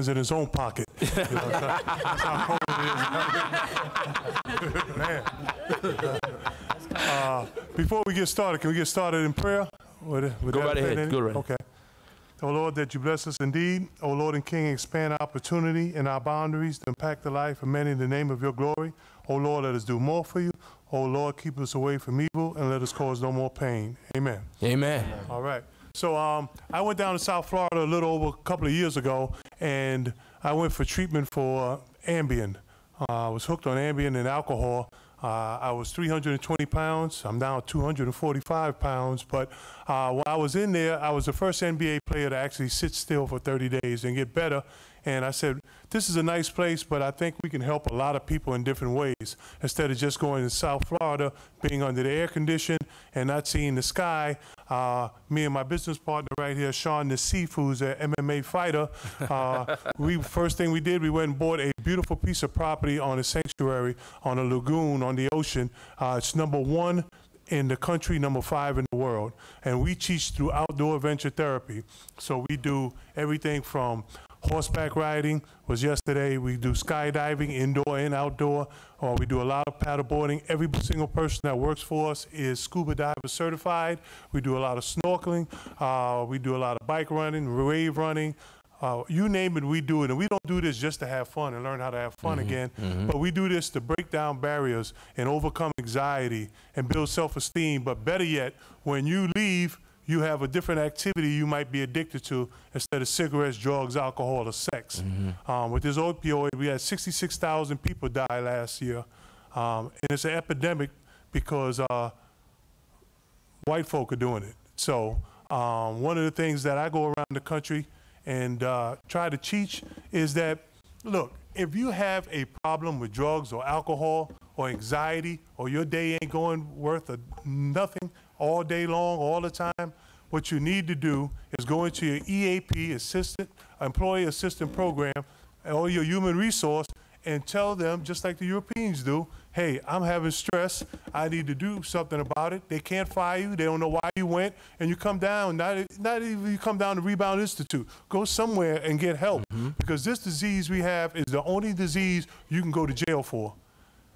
hands in his own pocket. You know, that's how cold it is. Man. Before we get started, can we get started in prayer? Go right ahead. Go right ahead. Okay. Oh Lord, that you bless us indeed. Oh Lord and King, expand our opportunity and our boundaries to impact the life of many in the name of your glory. Oh Lord, let us do more for you. Oh Lord, keep us away from evil and let us cause no more pain. Amen. Amen. All right. So I went down to South Florida a little over a couple of years ago, and I went for treatment for Ambien. I was hooked on Ambien and alcohol. I was 320 pounds. I'm now 245 pounds. But while I was in there, I was the first NBA player to actually sit still for 30 days and get better. And I said, this is a nice place, but I think we can help a lot of people in different ways. Instead of just going to South Florida, being under the air condition and not seeing the sky, me and my business partner right here, Sean the Seafoods, an MMA fighter, first thing we did, we went and bought a beautiful piece of property on a sanctuary, on a lagoon, on the ocean. It's #1 in the country, #5 in the world. And we teach through outdoor adventure therapy. So we do everything from horseback riding was yesterday. We do skydiving, indoor and outdoor. We do a lot of paddleboarding. Every single person that works for us is scuba diver certified. We do a lot of snorkeling. We do a lot of bike running, wave running. You name it, we do it. And we don't do this just to have fun and learn how to have fun again, but we do this to break down barriers and overcome anxiety and build self-esteem. But better yet, when you leave, you have a different activity you might be addicted to instead of cigarettes, drugs, alcohol, or sex. With this opioid, we had 66,000 people die last year. And it's an epidemic because white folk are doing it. So one of the things that I go around the country and try to teach is that, look, if you have a problem with drugs or alcohol or anxiety, or your day ain't going worth nothing all day long, all the time, what you need to do is go into your EAP, Employee Assistant Program, or your human resource, and tell them, just like the Europeans do, hey, I'm having stress, I need to do something about it. They can't fire you, they don't know why you went, and you come down, not even you come down to Rebound Institute. Go somewhere and get help, because this disease we have is the only disease you can go to jail for.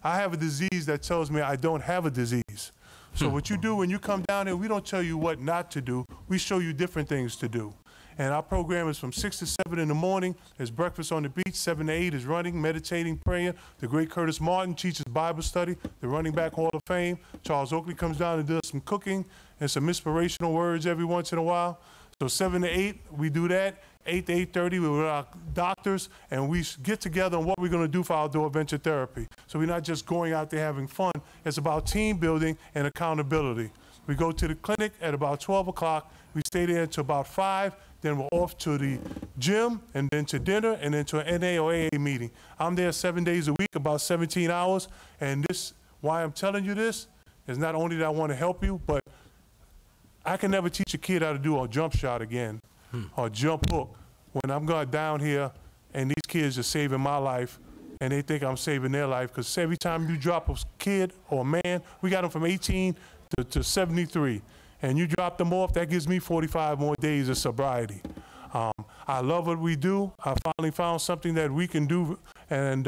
I have a disease that tells me I don't have a disease. So what you do when you come down here, we don't tell you what not to do, we show you different things to do. And our program is from 6 to 7 in the morning. There's breakfast on the beach. 7 to 8 is running, meditating, praying. The great Curtis Martin teaches Bible study. The Running Back Hall of Fame. Charles Oakley comes down and does some cooking and some inspirational words every once in a while. So 7 to 8, we do that. 8 to 8:30, we're with our doctors, and we get together on what we're going to do for outdoor adventure therapy. So we're not just going out there having fun. It's about team building and accountability. We go to the clinic at about 12 o'clock. We stay there until about 5. Then we're off to the gym, and then to dinner, and then to an NA or AA meeting. I'm there 7 days a week, about 17 hours. And this, why I'm telling you this, is not only that I want to help you, but I can never teach a kid how to do a jump shot again or jump hook when I'm going down here and these kids are saving my life and they think I'm saving their life, because every time you drop a kid or a man, we got them from 18 to 73, and you drop them off, that gives me 45 more days of sobriety. I love what we do. I finally found something that we can do, and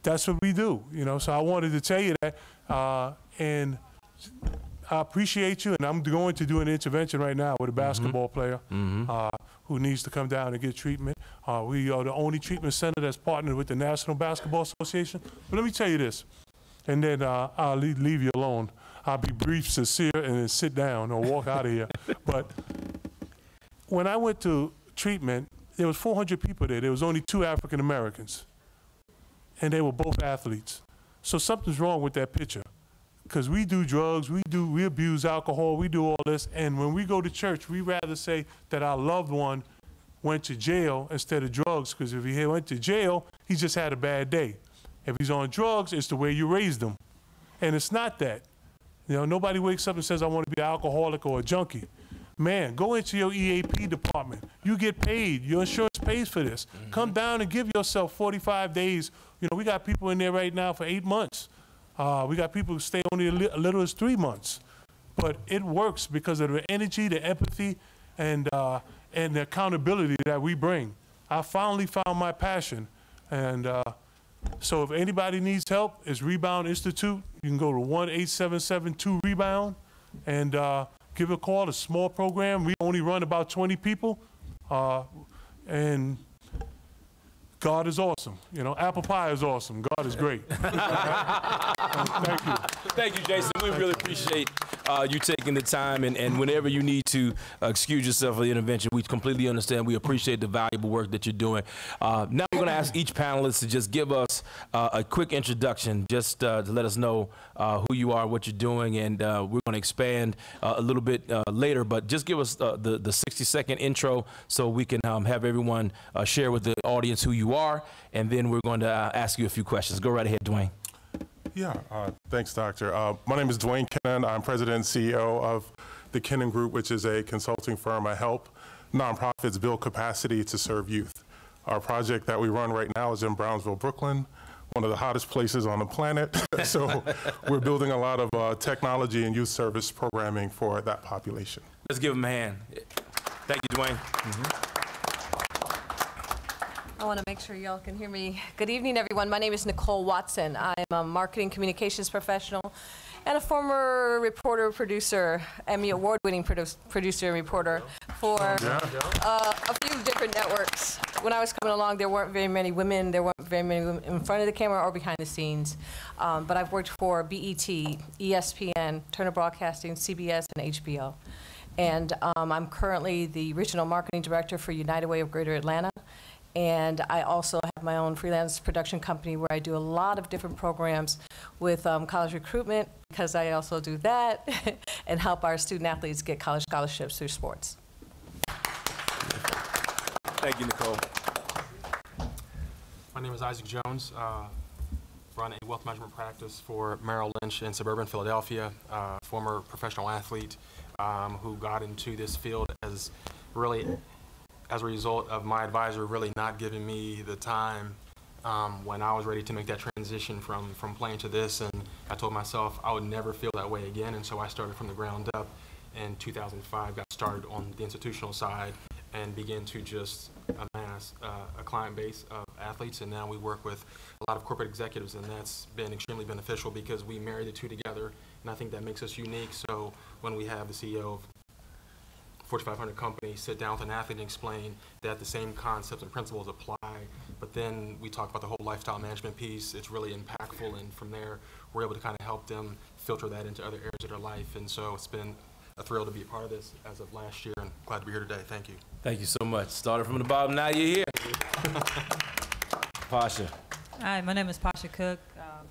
that's what we do, you know. So I wanted to tell you that, and I appreciate you, and I'm going to do an intervention right now with a basketball player who needs to come down and get treatment. We are the only treatment center that's partnered with the National Basketball Association. But let me tell you this, and then I'll leave you alone. I'll be brief, sincere, and then sit down or walk out of here. But when I went to treatment, there was 400 people there. There was only 2 African Americans, and they were both athletes. So something's wrong with that picture. Because we do drugs, we abuse alcohol, we do all this, and when we go to church, we rather say that our loved one went to jail instead of drugs, because if he went to jail, he just had a bad day. If he's on drugs, it's the way you raised him. And it's not that. You know, nobody wakes up and says, I want to be an alcoholic or a junkie. Man, go into your EAP department. You get paid. Your insurance pays for this. Come down and give yourself 45 days. You know, we got people in there right now for 8 months. We got people who stay only as little as 3 months. But it works because of the energy, the empathy, and the accountability that we bring. I finally found my passion. And so if anybody needs help, it's Rebound Institute. You can go to 1-877-2-REBOUND and give a call. A small program. We only run about 20 people. And God is awesome. You know, apple pie is awesome. God is great. Thank you. Thank you, Jason. We really appreciate you taking the time, and whenever you need to excuse yourself for the intervention, we completely understand. We appreciate the valuable work that you're doing. Now we're going to ask each panelist to just give us a quick introduction, just to let us know who you are, what you're doing, and we're going to expand a little bit later, but just give us the 60-second intro so we can have everyone share with the audience who you are, and then we're going to ask you a few questions. Go right ahead, Dwayne. Yeah, thanks, Doctor. My name is Dwayne Kennan. I'm president and CEO of the Kennan Group, which is a consulting firm. I help nonprofits build capacity to serve youth. Our project that we run right now is in Brownsville, Brooklyn, one of the hottest places on the planet. So we're building a lot of technology and youth service programming for that population. Let's give them a hand. Thank you, Dwayne. I want to make sure y'all can hear me. Good evening, everyone. My name is Nicole Watson. I'm a marketing communications professional and a former reporter, producer, Emmy Award-winning producer and reporter for a few different networks. When I was coming along, there weren't very many women. There weren't very many women in front of the camera or behind the scenes. But I've worked for BET, ESPN, Turner Broadcasting, CBS, and HBO. And I'm currently the regional marketing director for United Way of Greater Atlanta. And I also have my own freelance production company where I do a lot of different programs with college recruitment, because I also do that, and help our student athletes get college scholarships through sports. Thank you, Nicole. My name is Isaac Jones. Run a wealth management practice for Merrill Lynch in suburban Philadelphia. Former professional athlete who got into this field as a result of my advisor really not giving me the time when I was ready to make that transition from playing to this. And I told myself I would never feel that way again, and so I started from the ground up in 2005, got started on the institutional side, and began to just amass a client base of athletes. And now we work with a lot of corporate executives, and that's been extremely beneficial because we marry the two together, and I think that makes us unique. So when we have the CEO of Fortune 500 company sit down with an athlete and explain that the same concepts and principles apply, but then we talk about the whole lifestyle management piece, it's really impactful, and from there we're able to kind of help them filter that into other areas of their life. And so it's been a thrill to be a part of this as of last year, and glad to be here today. Thank you. Thank you so much. Started from the bottom, now you're here. Pasha. Hi, my name is Pasha Cook,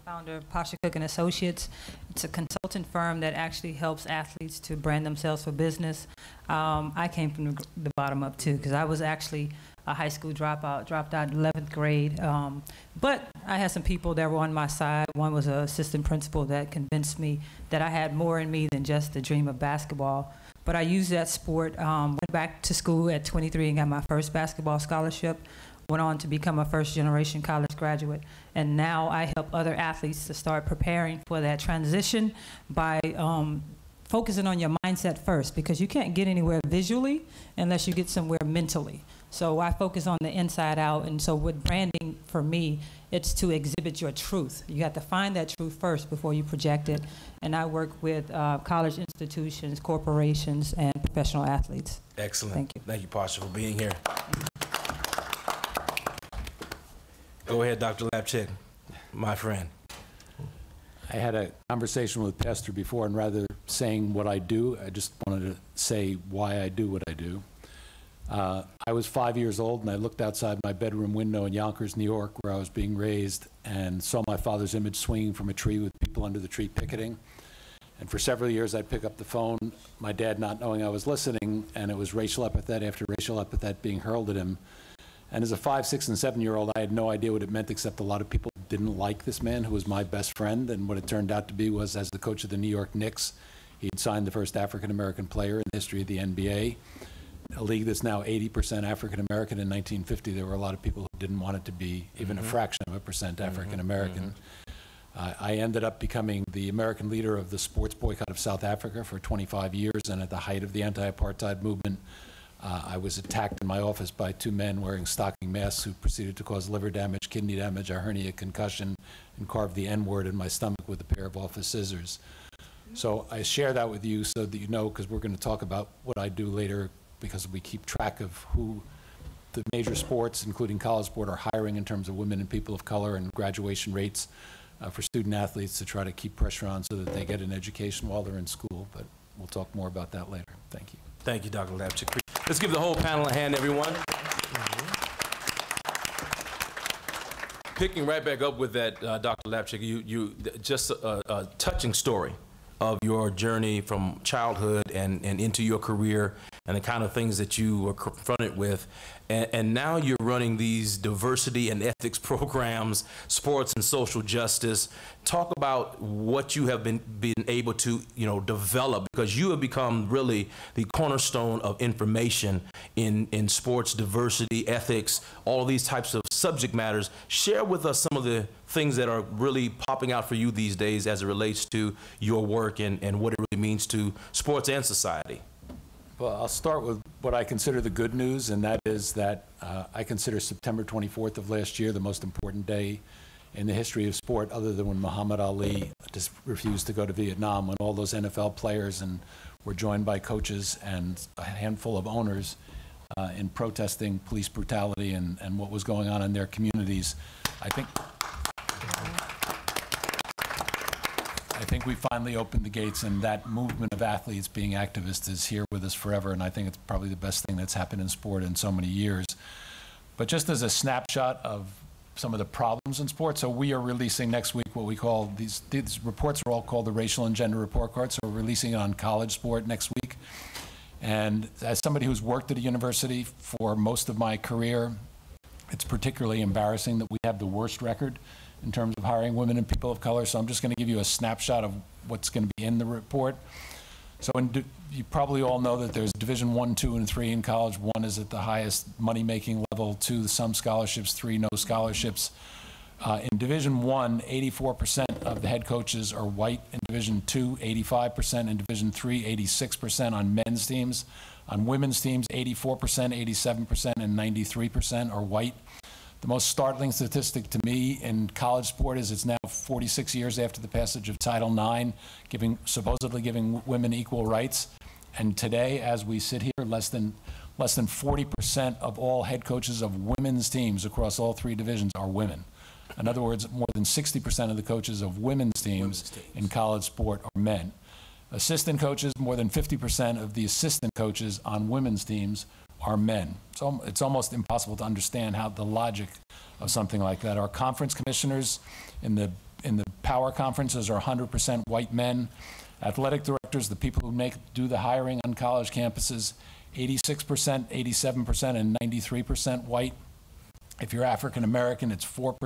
founder of Pasha Cook & Associates. It's a consultant firm that actually helps athletes to brand themselves for business. I came from the bottom up too, because I was actually a high school dropout, dropped out in 11th grade. But I had some people that were on my side. One was an assistant principal that convinced me that I had more in me than just the dream of basketball. But I used that sport, went back to school at 23 and got my first basketball scholarship. Went on to become a first-generation college graduate, and now I help other athletes to start preparing for that transition by focusing on your mindset first, because you can't get anywhere visually unless you get somewhere mentally. So I focus on the inside out, and so with branding, for me, it's to exhibit your truth. You have to find that truth first before you project it, and I work with college institutions, corporations, and professional athletes. Excellent. Thank you. Thank you, Pasha, for being here. Go ahead, Dr. Lapchick, my friend. I had a conversation with Pastor before, and rather saying what I do, I just wanted to say why I do what I do. I was 5 years old, and I looked outside my bedroom window in Yonkers, New York, where I was being raised, and saw my father's image swinging from a tree with people under the tree picketing. And for several years, I'd pick up the phone, my dad not knowing I was listening, and it was racial epithet after racial epithet being hurled at him. And as a 5, 6, and 7-year-old, I had no idea what it meant, except a lot of people didn't like this man who was my best friend. And what it turned out to be was, as the coach of the New York Knicks, he'd signed the first African-American player in the history of the NBA. A league that's now 80% African-American. In 1950, there were a lot of people who didn't want it to be even a fraction of a percent African-American. I ended up becoming the American leader of the sports boycott of South Africa for 25 years, and at the height of the anti-apartheid movement, I was attacked in my office by two men wearing stocking masks who proceeded to cause liver damage, kidney damage, a hernia, concussion, and carved the N-word in my stomach with a pair of office scissors. So I share that with you so that you know, because we're going to talk about what I do later, because we keep track of who the major sports, including college sport, are hiring in terms of women and people of color and graduation rates for student athletes to try to keep pressure on so that they get an education while they're in school. But we'll talk more about that later. Thank you. Thank you, Dr. Lapchick. Let's give the whole panel a hand, everyone. Picking right back up with that, Dr. Lapchick, you just a touching story of your journey from childhood and into your career and the kind of things that you were confronted with. And now you're running these diversity and ethics programs, sports and social justice. Talk about what you have been able to, develop, because you have become really the cornerstone of information in sports, diversity, ethics, all these types of subject matters. Share with us some of the things that are really popping out for you these days as it relates to your work and what it really means to sports and society. Well, I'll start with what I consider the good news, and that is that I consider September 24th of last year the most important day in the history of sport, other than when Muhammad Ali just refused to go to Vietnam, when all those NFL players were joined by coaches and a handful of owners in protesting police brutality and what was going on in their communities. I think we finally opened the gates, and that movement of athletes being activists is here with us forever, and I think it's probably the best thing that's happened in sport in so many years. But just as a snapshot of some of the problems in sports, so we are releasing next week what we call, these reports are all called the Racial and Gender Report Card, so we're releasing it on college sport next week. And as somebody who's worked at a university for most of my career, it's particularly embarrassing that we have the worst record in terms of hiring women and people of color. So I'm just going to give you a snapshot of what's going to be in the report. So you probably all know that there's Division I, II, and III in college. 1 is at the highest money-making level, 2, some scholarships, 3, no scholarships. In Division I, 84% of the head coaches are white. In Division II, 85%. In Division III, 86% on men's teams. On women's teams, 84%, 87%, and 93% are white. The most startling statistic to me in college sport is it's now 46 years after the passage of Title IX, supposedly giving women equal rights. And today, as we sit here, less than 40% of all head coaches of women's teams across all 3 divisions are women. In other words, more than 60% of the coaches of women's teams in college sport are men. Assistant coaches, more than 50% of the assistant coaches on women's teams are men. So it's almost impossible to understand how the logic of something like that. Our conference commissioners in the power conferences are 100% white men. Athletic directors, the people who do the hiring on college campuses, 86%, 87%, and 93% white. If you're African American, it's 4%,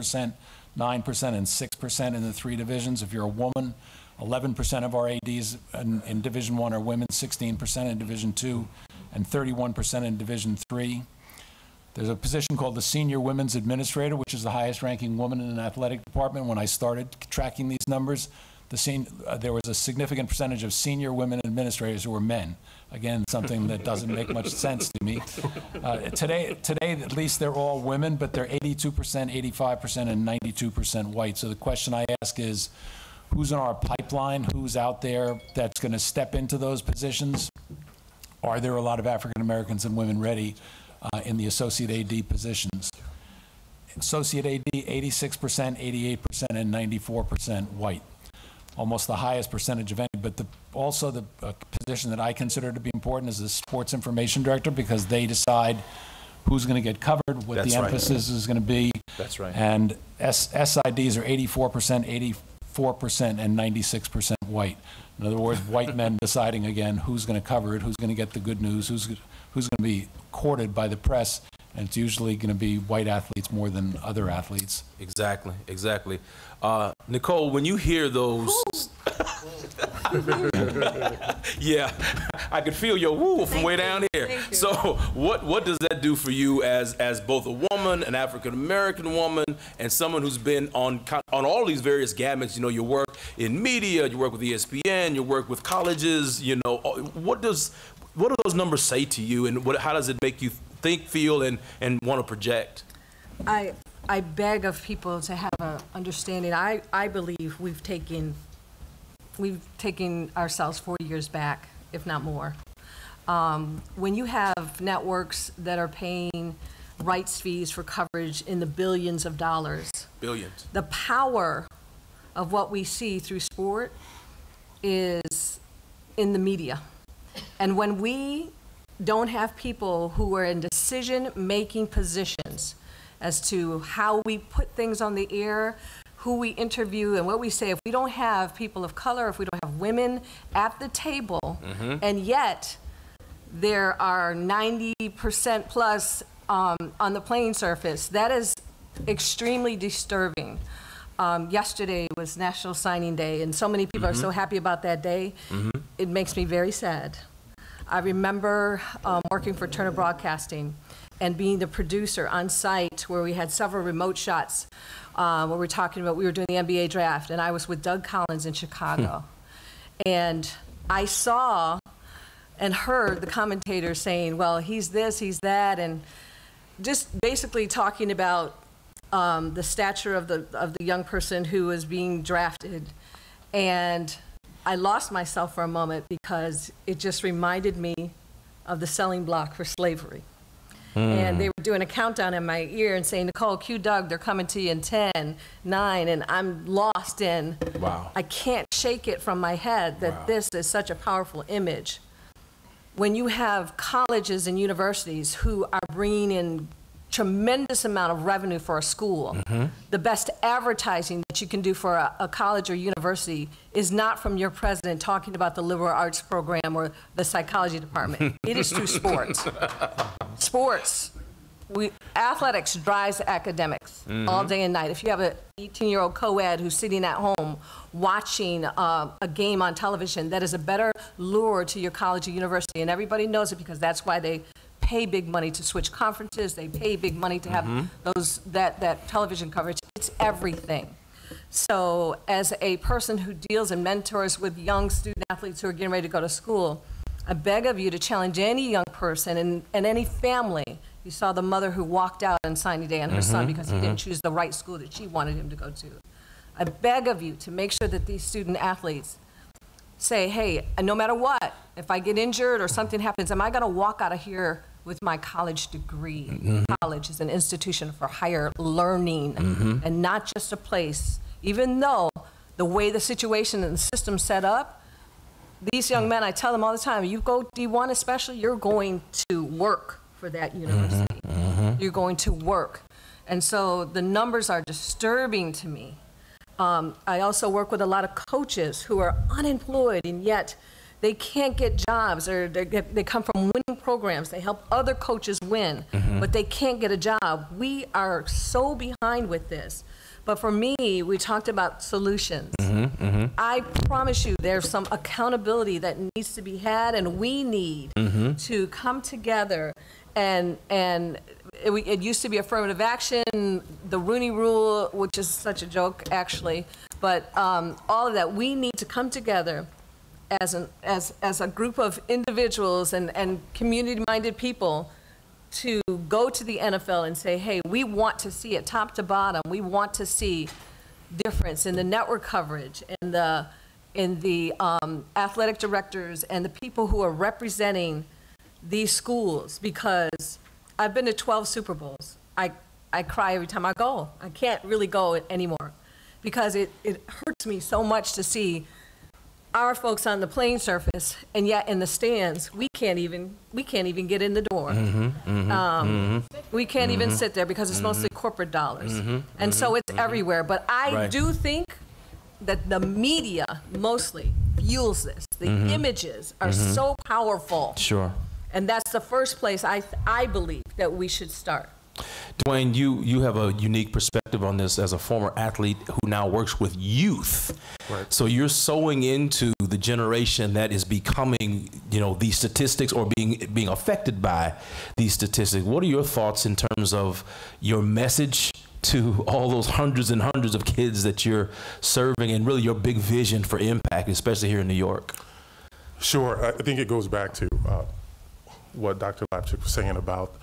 9%, and 6% in the 3 divisions. If you're a woman, 11% of our ADs in Division I are women, 16% in Division II, and 31% in Division III. There's a position called the Senior Women's Administrator, which is the highest ranking woman in an athletic department. When I started tracking these numbers, there was a significant percentage of senior women administrators who were men. Again, something that doesn't make much sense to me. Today, at least they're all women, but they're 82%, 85%, and 92% white. So the question I ask is, who's in our pipeline? Who's out there that's going to step into those positions? Are there a lot of African Americans and women ready in the Associate AD positions? Associate AD, 86%, 88%, and 94% white. Almost the highest percentage of any, but also the position that I consider to be important is the Sports Information Director, because they decide who's going to get covered, what the emphasis is going to be. That's right. And SIDs are 84%, 84%, and 96% white. In other words, white men deciding again who's going to cover it, who's going to get the good news, who's going to be courted by the press, and it's usually going to be white athletes more than other athletes. Exactly, exactly. Nicole, when you hear those, yeah, I could feel your woo from way down here. So what does that do for you as both a woman, an African American woman, and someone who's been on all these various gamuts? You know, you work in media, you work with ESPN, you work with colleges. You know, what does what do those numbers say to you, and how does it make you think, feel, and want to project? I beg of people to have an understanding. I believe we've taken ourselves 40 years back, if not more. When you have networks that are paying rights fees for coverage in the billions of dollars, the power of what we see through sport is in the media. And when we don't have people who are in decision-making positions as to how we put things on the air, who we interview, and what we say, if we don't have people of color, if we don't have women at the table, and yet there are 90% plus on the playing surface, that is extremely disturbing. Yesterday was National Signing Day, and so many people are so happy about that day. It makes me very sad. I remember working for Turner Broadcasting and being the producer on site where we had several remote shots where we were doing the NBA draft, and I was with Doug Collins in Chicago. And I saw and heard the commentators saying, well, he's this, he's that, and just basically talking about the stature of the young person who was being drafted. And I lost myself for a moment because it just reminded me of the selling block for slavery. And they were doing a countdown in my ear and saying, Nicole, cue Doug, they're coming to you in 10, 9, and I'm lost in, I can't shake it from my head that this is such a powerful image. When you have colleges and universities who are bringing in tremendous amount of revenue for a school, the best advertising that you can do for a college or university is not from your president talking about the liberal arts program or the psychology department. It is through sports. Sports. Athletics drives academics all day and night. If you have an 18-year-old co-ed who's sitting at home watching a game on television, that is a better lure to your college or university, and everybody knows it because that's why they pay big money to switch conferences. They pay big money to have that television coverage. It's everything. So as a person who deals and mentors with young student athletes who are getting ready to go to school, I beg of you to challenge any young person and any family. You saw the mother who walked out on signing day on her son because he didn't choose the right school that she wanted him to go to. I beg of you to make sure that these student athletes say, hey, no matter what, if I get injured or something happens, am I going to walk out of here with my college degree? College is an institution for higher learning and not just a place. Even though the way the situation and the system's set up, these young men, I tell them all the time, you go D1 especially, you're going to work for that university. You're going to work. And so the numbers are disturbing to me. I also work with a lot of coaches who are unemployed and yet they can't get jobs, or they come from winning programs. They help other coaches win, but they can't get a job. We are so behind with this. But for me, we talked about solutions. I promise you there's some accountability that needs to be had, and we need to come together. And it used to be affirmative action, the Rooney Rule, which is such a joke, actually. But all of that, we need to come together as a group of individuals and community-minded people to go to the NFL and say, hey, we want to see it top to bottom. We want to see difference in the network coverage, in the athletic directors and the people who are representing these schools, because I've been to 12 Super Bowls. I cry every time I go. I can't really go anymore because it hurts me so much to see our folks on the playing surface, and yet in the stands, we can't even get in the door. We can't even sit there because it's mostly corporate dollars. And so it's everywhere. But I do think that the media mostly fuels this. The images are so powerful. Sure. And that's the first place I believe that we should start. Dwayne, you have a unique perspective on this as a former athlete who now works with youth. Right. So you're sowing into the generation that is becoming, these statistics or being affected by these statistics. What are your thoughts in terms of your message to all those hundreds and hundreds of kids that you're serving, and really your big vision for impact, especially here in New York? Sure. I think it goes back to what Dr. Lapchick was saying about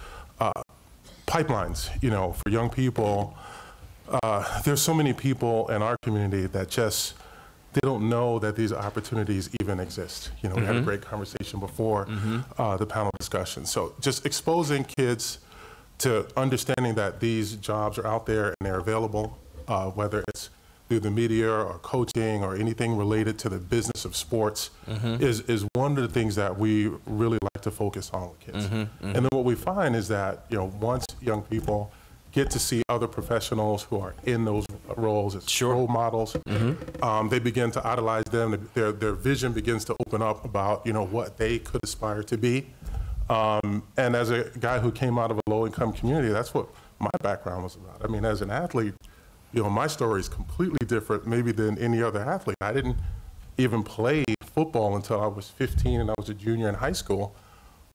pipelines. You know, for young people, there's so many people in our community that just, they don't know that these opportunities even exist. You know, we had a great conversation before the panel discussion. So just exposing kids to understanding that these jobs are out there and they're available, whether it's through the media or coaching or anything related to the business of sports, is one of the things that we really like to focus on with kids. And then what we find is that, you know, once young people get to see other professionals who are in those roles as role models, they begin to idolize them. Their vision begins to open up about, you know, what they could aspire to be. And as a guy who came out of a low-income community, that's what my background was about. I mean, as an athlete, you know, my story is completely different maybe than any other athlete. I didn't even play football until I was 15 and I was a junior in high school.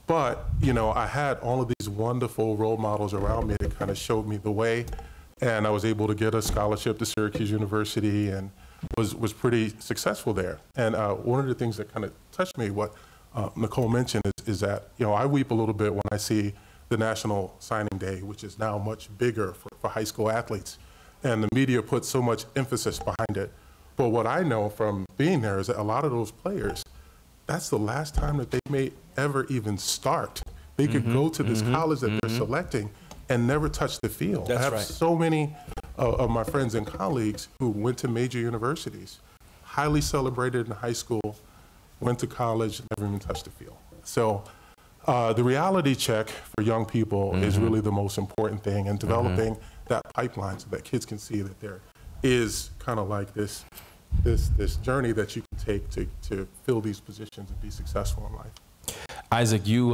But, you know, I had all of these wonderful role models around me that kind of showed me the way. And I was able to get a scholarship to Syracuse University and was pretty successful there. And one of the things that kind of touched me, what Nicole mentioned, is that, you know, I weep a little bit when I see the National Signing Day, which is now much bigger for high school athletes. And the media puts so much emphasis behind it. But what I know from being there is that a lot of those players, that's the last time that they may ever even start. They could go to this college that they're selecting and never touch the field. That's I have right. so many of my friends and colleagues who went to major universities, highly celebrated in high school, went to college, never even touched the field. So the reality check for young people is really the most important thing, and developing that pipeline so that kids can see that there is kind of like this journey that you can take to fill these positions and be successful in life. Isaac, you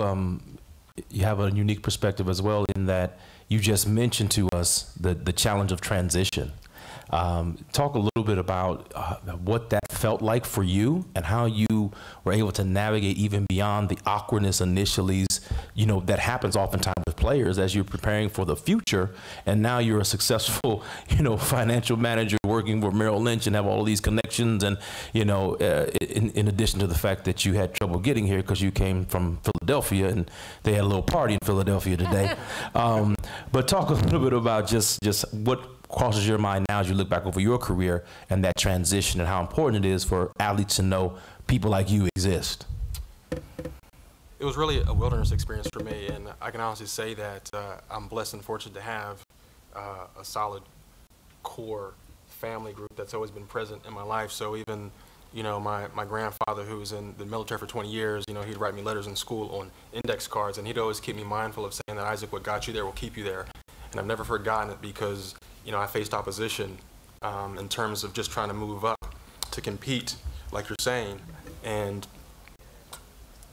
have a unique perspective as well, in that you just mentioned to us the challenge of transition. Talk a little bit about what that felt like for you and how you were able to navigate even beyond the awkwardness initially, you know, that happens oftentimes with players as you're preparing for the future. And now you're a successful, you know, financial manager working for Merrill Lynch and have all of these connections. And, you know, in addition to the fact that you had trouble getting here because you came from Philadelphia and they had a little party in Philadelphia today. But talk a little bit about just what crosses your mind now as you look back over your career and that transition, and how important it is for athletes to know people like you exist. It was really a wilderness experience for me, and I can honestly say that I'm blessed and fortunate to have a solid core family group that's always been present in my life. So even, you know, my grandfather, who was in the military for 20 years, you know, he'd write me letters in school on index cards, and he'd always keep me mindful of saying that, Isaac, what got you there will keep you there. And I've never forgotten it, because, you know, I faced opposition in terms of just trying to move up to compete, like you're saying, and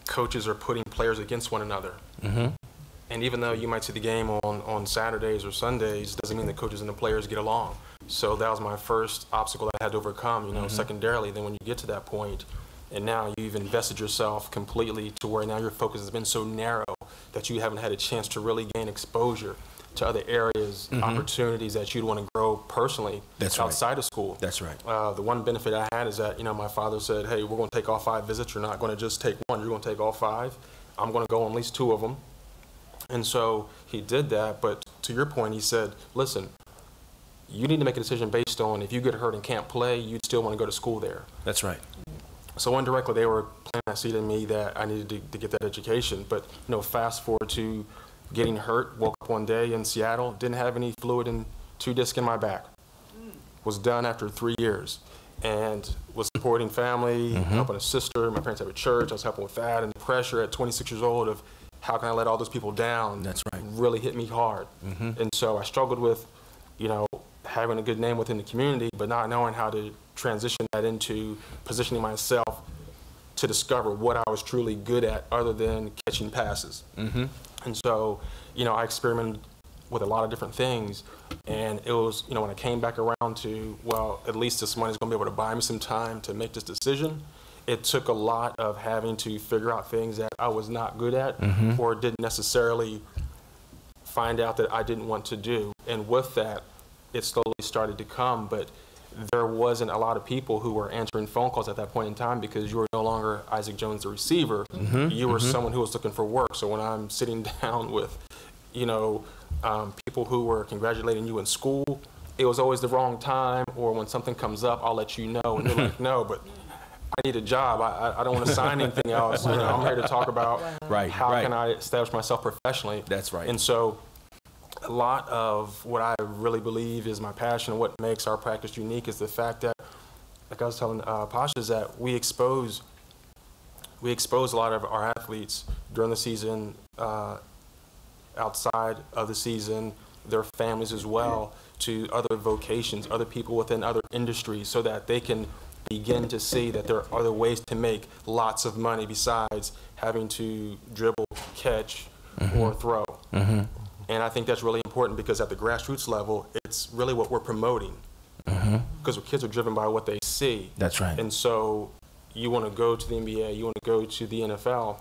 coaches are putting players against one another. And even though you might see the game on Saturdays or Sundays, doesn't mean the coaches and the players get along. So that was my first obstacle that I had to overcome, you know, secondarily. Then when you get to that point, and now you've invested yourself completely to where now your focus has been so narrow that you haven't had a chance to really gain exposure to other areas, opportunities that you'd want to grow personally outside of school. That's right. The one benefit I had is that, you know, my father said, hey, we're going to take all 5 visits. You're not going to just take one. You're going to take all 5. I'm going to go on at least 2 of them. And so he did that. But to your point, he said, listen, you need to make a decision based on if you get hurt and can't play, you'd still want to go to school there. That's right. So indirectly, they were planting that seed in me that I needed to get that education. But, you know, fast forward to getting hurt, woke up one day in Seattle, didn't have any fluid in 2 discs in my back. Was done after 3 years, and was supporting family, helping a sister. My parents have a church. I was helping with that, and the pressure at 26 years old of how can I let all those people down? That's right. Really hit me hard. And so I struggled with, you know, having a good name within the community, but not knowing how to transition that into positioning myself to discover what I was truly good at other than catching passes. And so, you know, I experimented with a lot of different things, and it was, you know, when I came back around to, well, at least this money's gonna be able to buy me some time to make this decision, it took a lot of having to figure out things that I was not good at or didn't necessarily find out that I didn't want to do. And with that, it slowly started to come, but there wasn't a lot of people who were answering phone calls at that point in time because you were no longer Isaac Jones, the receiver. You were someone who was looking for work. So when I'm sitting down with, people who were congratulating you in school, it was always the wrong time, or when something comes up, I'll let you know. And you're like, no, but I need a job. I don't want to sign anything else. I'm here to talk about how can I establish myself professionally. That's right. And so a lot of what I really believe is my passion and what makes our practice unique is the fact that, like I was telling Pasha, is that we expose a lot of our athletes during the season, outside of the season, their families as well, to other vocations, other people within other industries, so that they can begin to see that there are other ways to make lots of money besides having to dribble, catch, or throw. And I think that's really important because at the grassroots level, it's really what we're promoting. Because kids are driven by what they see. That's right. And so you want to go to the NBA, you want to go to the NFL.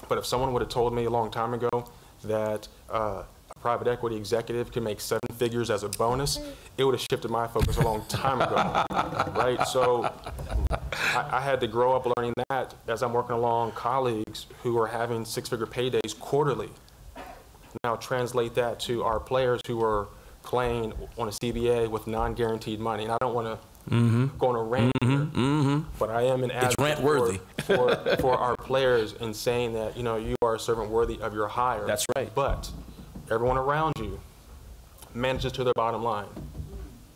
But if someone would have told me a long time ago that a private equity executive can make 7 figures as a bonus, it would have shifted my focus a long time ago, right? So I had to grow up learning that as I'm working along colleagues who are having 6-figure paydays quarterly. Now translate that to our players who are playing on a CBA with non-guaranteed money. And I don't want to go on a rant here, but I am an advocate for our players in saying that, you are a servant worthy of your hire. That's right. But everyone around you manages to their bottom line.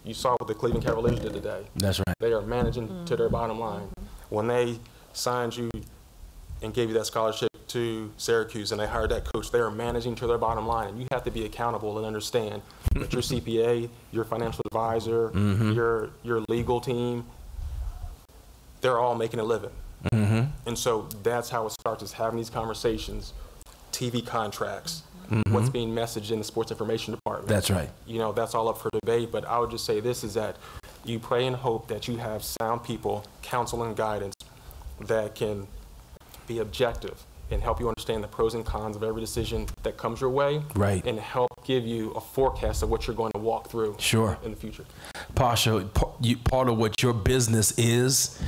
You saw what the Cleveland Cavaliers did today. That's right. They are managing to their bottom line. When they signed you and gave you that scholarship to Syracuse and they hired that coach, they are managing to their bottom line. And you have to be accountable and understand that your CPA, your financial advisor, your legal team, they're all making a living. And so that's how it starts, is having these conversations, TV contracts, what's being messaged in the sports information department. That's right. That's all up for debate, but I would just say this is that you pray and hope that you have sound people, counsel and guidance that can be objective and help you understand the pros and cons of every decision that comes your way, right, and help give you a forecast of what you're going to walk through in the future. Pasha, part of what your business is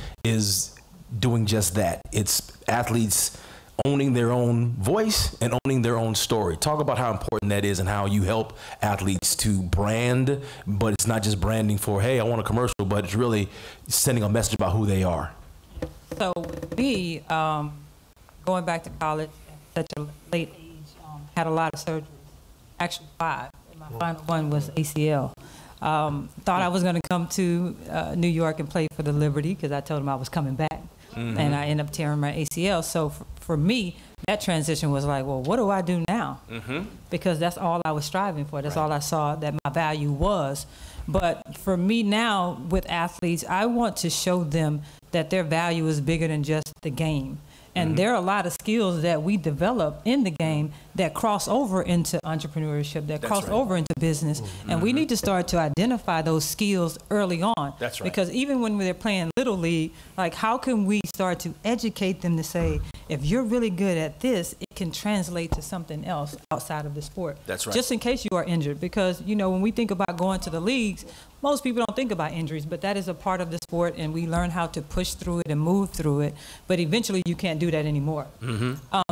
doing just that. It's athletes owning their own voice and owning their own story. Talk about how important that is and how you help athletes to brand, but it's not just branding for, hey, I want a commercial, but it's really sending a message about who they are. So me, going back to college at such a late age, had a lot of surgeries, actually 5. My final one was ACL. Thought I was going to come to New York and play for the Liberty because I told them I was coming back. And I ended up tearing my ACL. So for me, that transition was like, well, what do I do now? Because that's all I was striving for. That's all I saw that my value was. But for me now with athletes, I want to show them that their value is bigger than just the game. And there are a lot of skills that we develop in the game that cross over into entrepreneurship, that cross over into business. And we need to start to identify those skills early on. That's right. Because even when they're playing Little League, like how can we start to educate them to say, if you're really good at this, it can translate to something else outside of the sport. That's right. Just in case you are injured. Because, when we think about going to the leagues, most people don't think about injuries, but that is a part of the sport, and we learn how to push through it and move through it. But eventually, you can't do that anymore.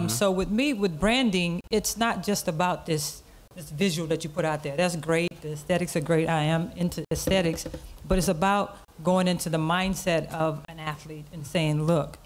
So with me, with branding, it's not just about this visual that you put out there. That's great. The aesthetics are great. I am into aesthetics. But it's about going into the mindset of an athlete and saying, look,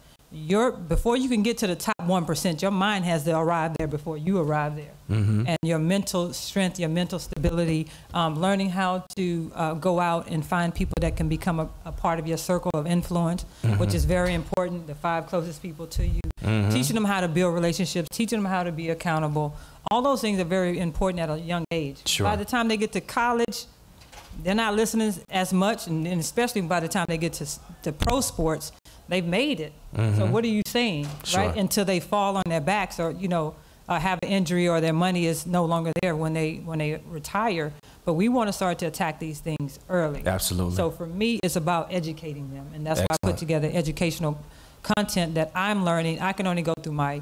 before you can get to the top 1%, your mind has to arrive there before you arrive there. And your mental strength, your mental stability, learning how to go out and find people that can become a part of your circle of influence, which is very important, the 5 closest people to you. Teaching them how to build relationships, teaching them how to be accountable. All those things are very important at a young age. Sure. By the time they get to college, they're not listening as much, and especially by the time they get to pro sports, they've made it. So what are you saying, right? Until they fall on their backs or, have an injury or their money is no longer there when they retire. But we want to start to attack these things early. Absolutely. So for me, it's about educating them. And that's why I put together educational content that I'm learning. I can only go through my,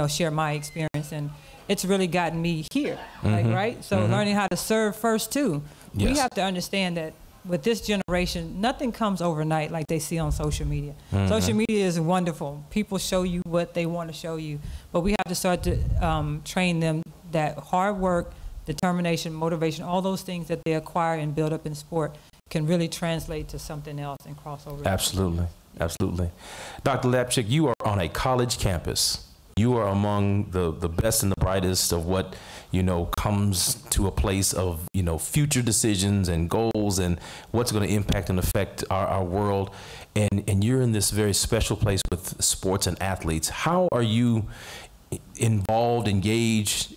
share my experience. And it's really gotten me here, right? So learning how to serve first, too. We have to understand that with this generation, nothing comes overnight like they see on social media. Social media is wonderful. People show you what they want to show you, but we have to start to train them that hard work, determination, motivation, all those things that they acquire and build up in sport can really translate to something else and cross over. Absolutely, absolutely. Dr. Lapchick, you are on a college campus. You are among the best and the brightest of what, comes to a place of, future decisions and goals and what's going to impact and affect our world. And you're in this very special place with sports and athletes. How are you involved, engaged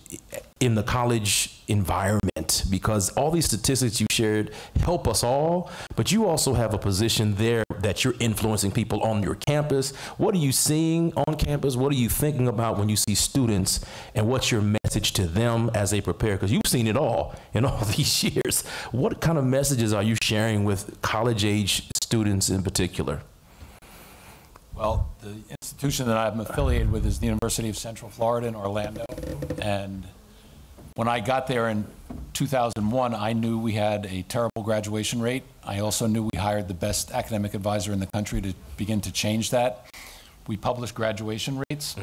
in the college environment? Because all these statistics you shared help us all, but you also have a position there that you're influencing people on your campus. What are you seeing on campus? What are you thinking about when you see students, and what's your message to them as they prepare? Because you've seen it all in all these years. What kind of messages are you sharing with college-age students in particular? Well, the institution that I'm affiliated with is the University of Central Florida in Orlando. And when I got there in 2001, I knew we had a terrible graduation rate. I also knew we hired the best academic advisor in the country to begin to change that. We publish graduation rates,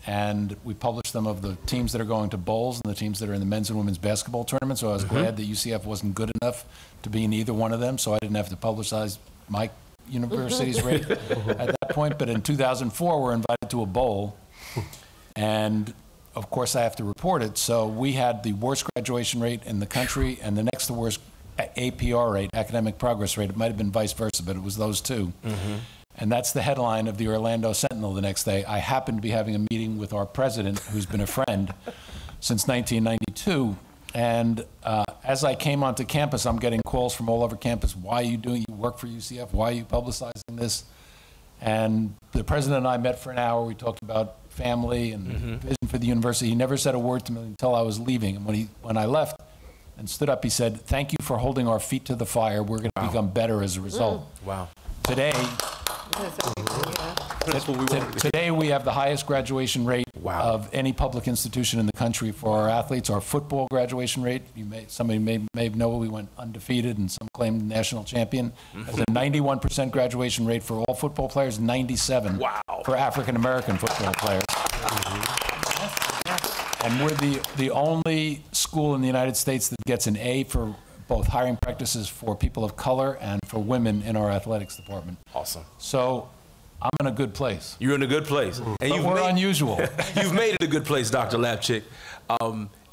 and we publish them of the teams that are going to bowls and the teams that are in the men's and women's basketball tournament. So I was glad that UCF wasn't good enough to be in either one of them, so I didn't have to publicize my university's rate at that point. But in 2004, we're invited to a bowl, and of course I have to report it. So we had the worst graduation rate in the country and the next to worst APR rate, academic progress rate. It might have been vice versa, but it was those two. And that's the headline of the Orlando Sentinel the next day. I happened to be having a meeting with our president, who's been a friend since 1992. And as I came onto campus, I'm getting calls from all over campus. Why are you doing, you work for UCF? Why are you publicizing this? And the president and I met for an hour. We talked about family and vision for the university. He never said a word to me until I was leaving. And when I left and stood up, he said, "Thank you for holding our feet to the fire. We're going to become better as a result." Wow. Today, today we have the highest graduation rate of any public institution in the country for our athletes. Our football graduation rate, somebody may know we went undefeated and some claimed national champion. Has a 91% graduation rate for all football players, 97 for African American football players. And we're the only school in the United States that gets an A for both hiring practices for people of color and for women in our athletics department. Awesome. So I'm in a good place. You're in a good place. And But we're unusual. You've made it a good place, Dr. Lapchick.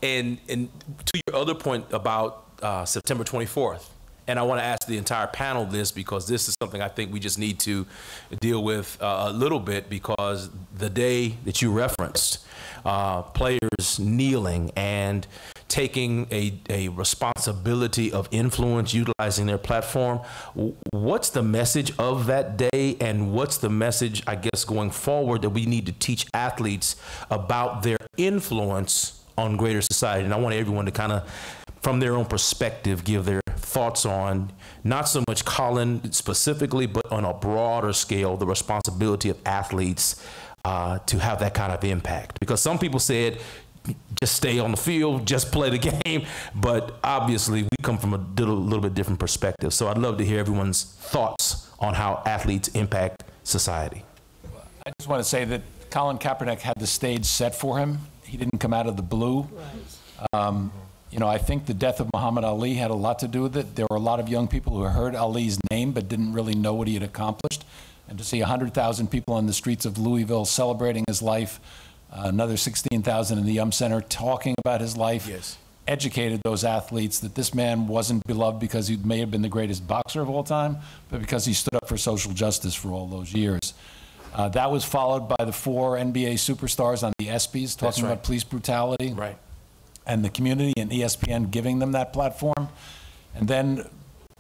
And to your other point about September 24th, and I want to ask the entire panel this because this is something I think we just need to deal with a little bit, because the day that you referenced, players kneeling and taking a responsibility of influence, utilizing their platform. What's the message of that day, and what's the message, I guess, going forward that we need to teach athletes about their influence on greater society? And I want everyone to kind of, from their own perspective, give their thoughts on, not so much Colin specifically, but on a broader scale, the responsibility of athletes to have that kind of impact. Because some people said, just stay on the field, just play the game. But obviously, we come from a little bit different perspective. So I'd love to hear everyone's thoughts on how athletes impact society. I just want to say that Colin Kaepernick had the stage set for him. He didn't come out of the blue. I think the death of Muhammad Ali had a lot to do with it. There were a lot of young people who heard Ali's name but didn't really know what he had accomplished. And to see 100,000 people on the streets of Louisville celebrating his life, another 16,000 in the Center talking about his life, educated those athletes that this man wasn't beloved because he may have been the greatest boxer of all time, but because he stood up for social justice for all those years. That was followed by the 4 NBA superstars on the ESPYs talking about police brutality and the community, and ESPN giving them that platform. And then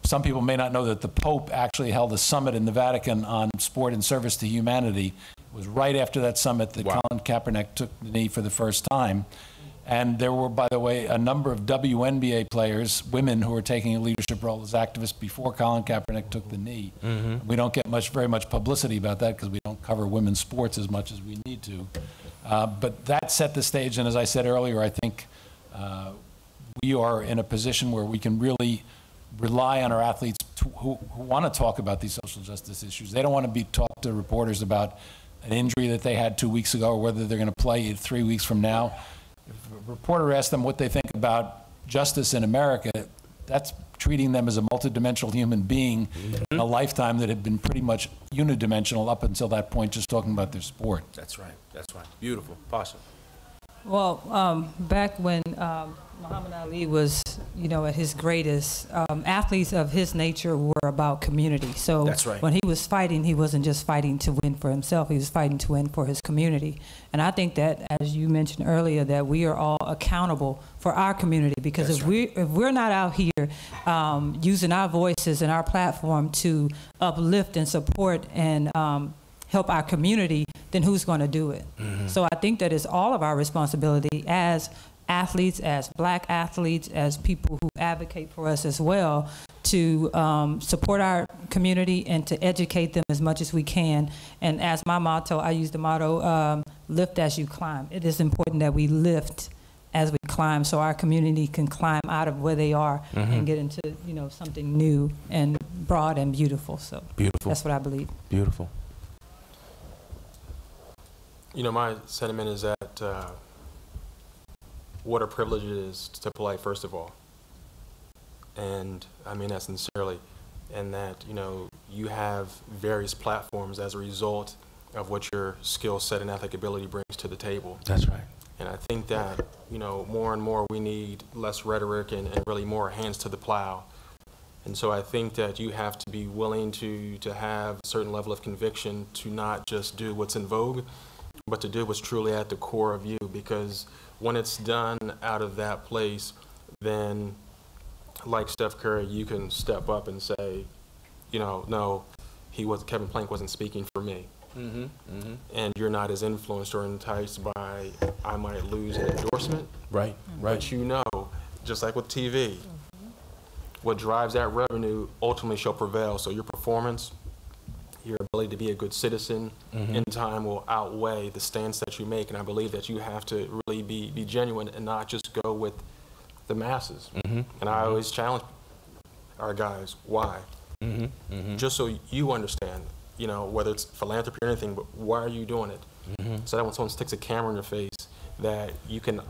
some people may not know that the Pope actually held a summit in the Vatican on sport and service to humanity. It was right after that summit that Colin Kaepernick took the knee for the first time. And there were, by the way, a number of WNBA players, women, who were taking a leadership role as activists before Colin Kaepernick took the knee. We don't get very much publicity about that because we don't cover women's sports as much as we need to. But that set the stage, and as I said earlier, I think we are in a position where we can really rely on our athletes to who want to talk about these social justice issues. They don't want to be talked to reporters about an injury that they had 2 weeks ago or whether they're going to play 3 weeks from now. If a reporter asks them what they think about justice in America, that's treating them as a multidimensional human being in a lifetime that had been pretty much unidimensional up until that point, just talking about their sport. That's right. That's right. Beautiful. Pasha. Well, back when Muhammad Ali was, at his greatest, athletes of his nature were about community. So That's right. when he was fighting, he wasn't just fighting to win for himself. He was fighting to win for his community. And I think that, as you mentioned earlier, that we are all accountable for our community, because if we're not out here using our voices and our platform to uplift and support and help our community, then who's going to do it? So I think that it's all of our responsibility as athletes, as black athletes, as people who advocate for us as well, to support our community and to educate them as much as we can. And as my motto, I use the motto, lift as you climb. It is important that we lift as we climb so our community can climb out of where they are and get into, something new and broad and beautiful. So Beautiful. That's what I believe. Beautiful. My sentiment is that what a privilege it is to play, first of all. And I mean that sincerely. And that, you have various platforms as a result of what your skill set and athletic ability brings to the table. That's right. And I think that, more and more we need less rhetoric and really more hands to the plow. And so I think that you have to be willing to have a certain level of conviction to not just do what's in vogue, but to do what's truly at the core of you, because when it's done out of that place, then like Steph Curry, you can step up and say, no, Kevin Plank wasn't speaking for me. And you're not as influenced or enticed by, I might lose an endorsement. Right. But just like with TV, what drives that revenue ultimately shall prevail. So your performance, your ability to be a good citizen in time will outweigh the stance that you make. And I believe that you have to really be genuine and not just go with the masses. And I always challenge our guys, why? Just so you understand, whether it's philanthropy or anything, but why are you doing it? So that when someone sticks a camera in your face, that you can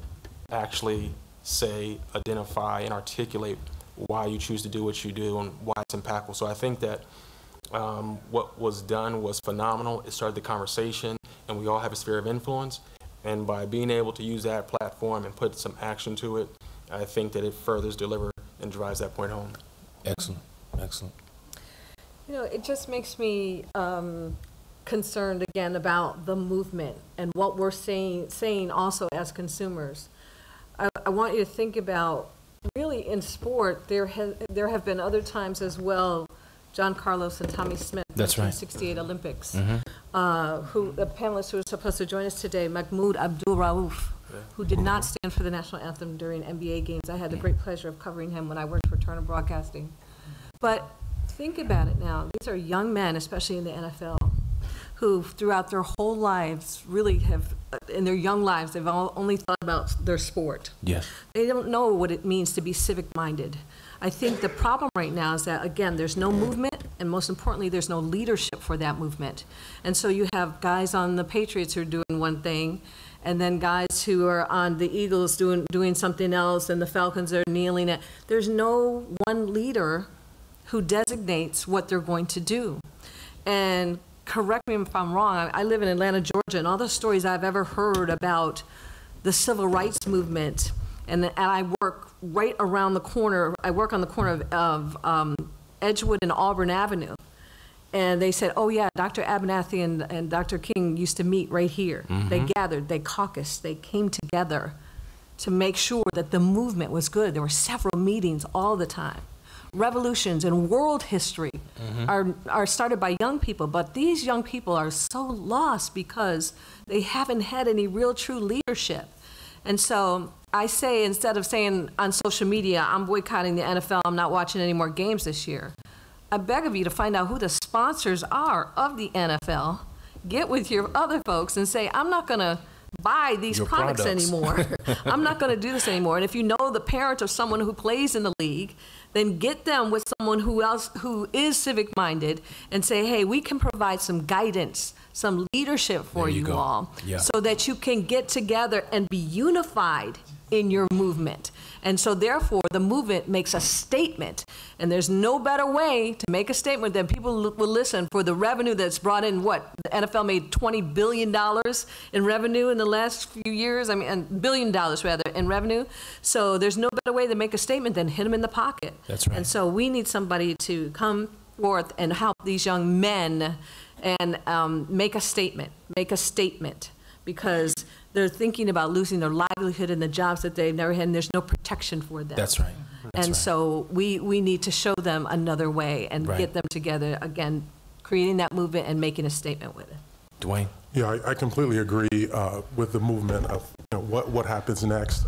actually say, identify, and articulate why you choose to do what you do and why it's impactful. So I think that what was done was phenomenal. It started the conversation, and we all have a sphere of influence. And by being able to use that platform and put some action to it, I think that it furthers deliver and drives that point home. Excellent. Excellent. It just makes me concerned again about the movement and what we're saying also as consumers. I want you to think about, really in sport, there have been other times as well, John Carlos and Tommy Smith, That's right. 1968 Olympics, who the panelists who are supposed to join us today, Mahmoud Abdul Rauf, who did not stand for the national anthem during NBA games. I had the great pleasure of covering him when I worked for Turner Broadcasting. But think about it now. These are young men, especially in the NFL, who throughout their whole lives really have, in their young lives, they've only thought about their sport. Yes. They don't know what it means to be civic-minded. I think the problem right now is that, again, there's no movement, and most importantly, there's no leadership for that movement. And so you have guys on the Patriots who are doing one thing, and then guys who are on the Eagles doing something else, and the Falcons are kneeling at. There's no one leader who designates what they're going to do. And correct me if I'm wrong, I live in Atlanta, Georgia, and all the stories I've ever heard about the civil rights movement, and I work right around the corner, I work on the corner of Edgewood and Auburn Avenue. And they said, oh yeah, Dr. Abernathy and Dr. King used to meet right here. They gathered, they caucused, they came together to make sure that the movement was good. There were several meetings all the time. Revolutions in world history are started by young people, but these young people are so lost because they haven't had any real true leadership. And so I say, instead of saying on social media, I'm boycotting the NFL, I'm not watching any more games this year, I beg of you to find out who the sponsors are of the NFL, get with your other folks and say, I'm not gonna buy these Your products products. anymore. I'm not going to do this anymore. And if you know the parent of someone who plays in the league, then get them with someone who is civic minded and say, hey, we can provide some guidance, some leadership for There you you go. all, Yeah. so that you can get together and be unified in your movement. And so therefore the movement makes a statement, and there's no better way to make a statement than people will listen for the revenue that's brought in. What, the NFL made $20 billion in revenue in the last few years, $1 billion rather in revenue. So there's no better way to make a statement than hit them in the pocket. That's right. And so we need somebody to come forth and help these young men and make a statement, because they're thinking about losing their livelihood and the jobs that they've never had, and there's no protection for them. That's right. That's And right. so we need to show them another way and Right. get them together, again, creating that movement and making a statement with it. Dwayne? Yeah, I completely agree with the movement of what happens next.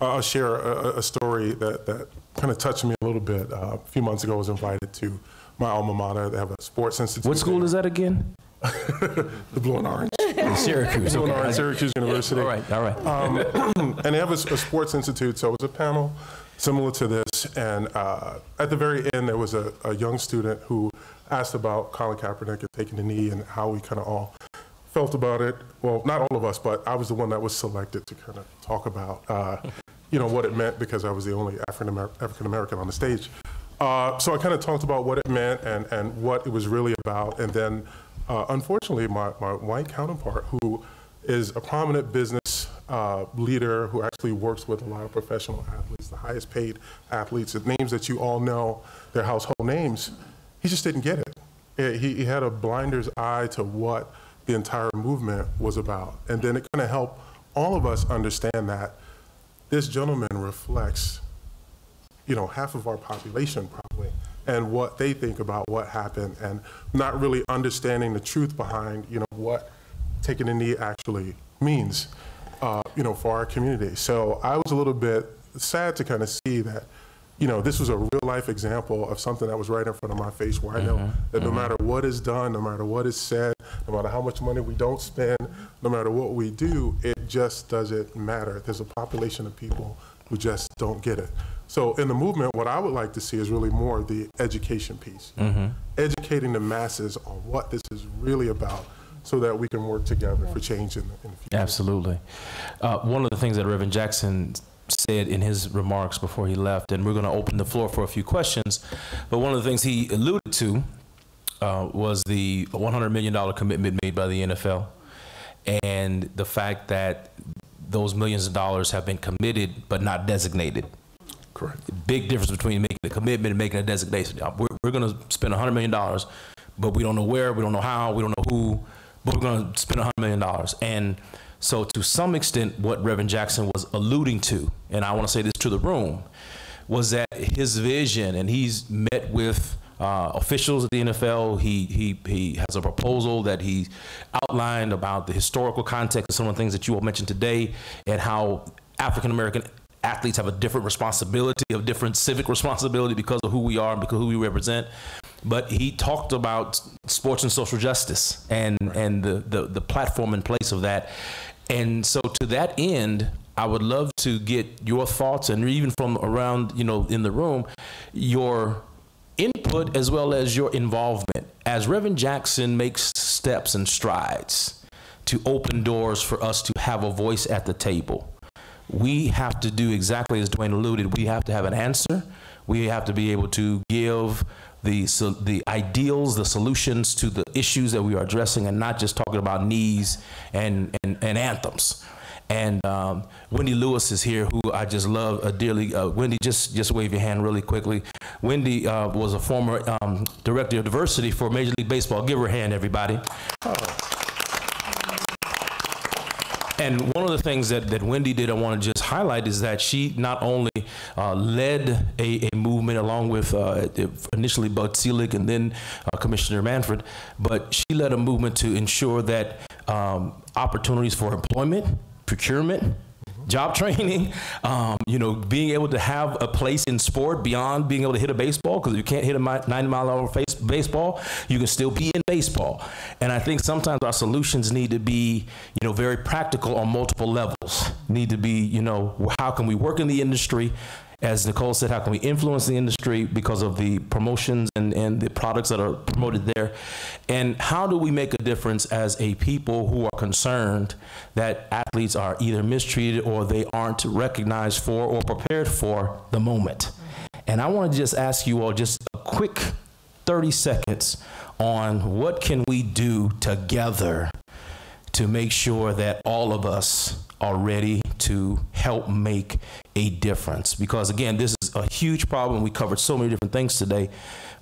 I'll share a story that kind of touched me a little bit. A few months ago, I was invited to my alma mater. They have a sports institute. What school is that again? The Blue and Orange. Syracuse. Blue and Okay. Orange, Syracuse University. All right, all right. And they have a sports institute, so it was a panel similar to this. And at the very end, there was a young student who asked about Colin Kaepernick and taking the knee and how we kind of all felt about it. Well, not all of us, but I was the one that was selected to kind of talk about, what it meant, because I was the only African American on the stage. So I kind of talked about what it meant and what it was really about. And then, unfortunately, my white counterpart, who is a prominent business leader who actually works with a lot of professional athletes, the highest paid athletes, the names that you all know, their household names, he just didn't get it. He had a blinder's eye to what the entire movement was about. And then it kind of helped all of us understand that this gentleman reflects, half of our population probably, and what they think about what happened, and not really understanding the truth behind, what taking a knee actually means, for our community. So I was a little bit sad to kind of see that, this was a real life example of something that was right in front of my face, where I know that no matter what is done, no matter what is said, no matter how much money we don't spend, no matter what we do, it just doesn't matter. There's a population of people who just don't get it. So in the movement, what I would like to see is really more the education piece, educating the masses on what this is really about, so that we can work together for change in the future. Absolutely. One of the things that Reverend Jackson said in his remarks before he left, and we're going to open the floor for a few questions, but one of the things he alluded to was the $100 million commitment made by the NFL, and the fact that those millions of dollars have been committed but not designated. Correct. Big difference between making a commitment and making a designation. We're going to spend $100 million, but we don't know where, we don't know how, we don't know who, but we're going to spend $100 million. And so to some extent, what Reverend Jackson was alluding to, and I want to say this to the room, was that his vision, and he's met with officials at the NFL. He has a proposal that he outlined about the historical context of some of the things that you all mentioned today, and how African-American athletes have a different responsibility, a different civic responsibility because of who we are and because of who we represent. But he talked about sports and social justice and the platform in place of that. And so to that end, I would love to get your thoughts, and even from around, in the room, your input as well as your involvement as Reverend Jackson makes steps and strides to open doors for us to have a voice at the table. We have to do exactly as Dwayne alluded. We have to have an answer. We have to be able to give the ideals, the solutions to the issues that we are addressing, and not just talking about knees and anthems. And Wendy Lewis is here, who I just love dearly. Wendy, just wave your hand really quickly. Wendy was a former director of diversity for Major League Baseball. Give her a hand, everybody. Oh. And one of the things that Wendy did, I want to just highlight, is that she not only led a movement along with initially Bud Selig and then Commissioner Manfred, but she led a movement to ensure that opportunities for employment, procurement, job training, being able to have a place in sport beyond being able to hit a baseball, because you can't hit a 90-mile-an-hour baseball, you can still be in baseball. And I think sometimes our solutions need to be, very practical on multiple levels. Need to be, how can we work in the industry? As Nicole said, how can we influence the industry because of the promotions and the products that are promoted there? And how do we make a difference as a people who are concerned that athletes are either mistreated or they aren't recognized for or prepared for the moment? And I want to just ask you all just a quick 30 seconds on what can we do together to make sure that all of us are ready to help make a difference. Because again, this is a huge problem. We covered so many different things today,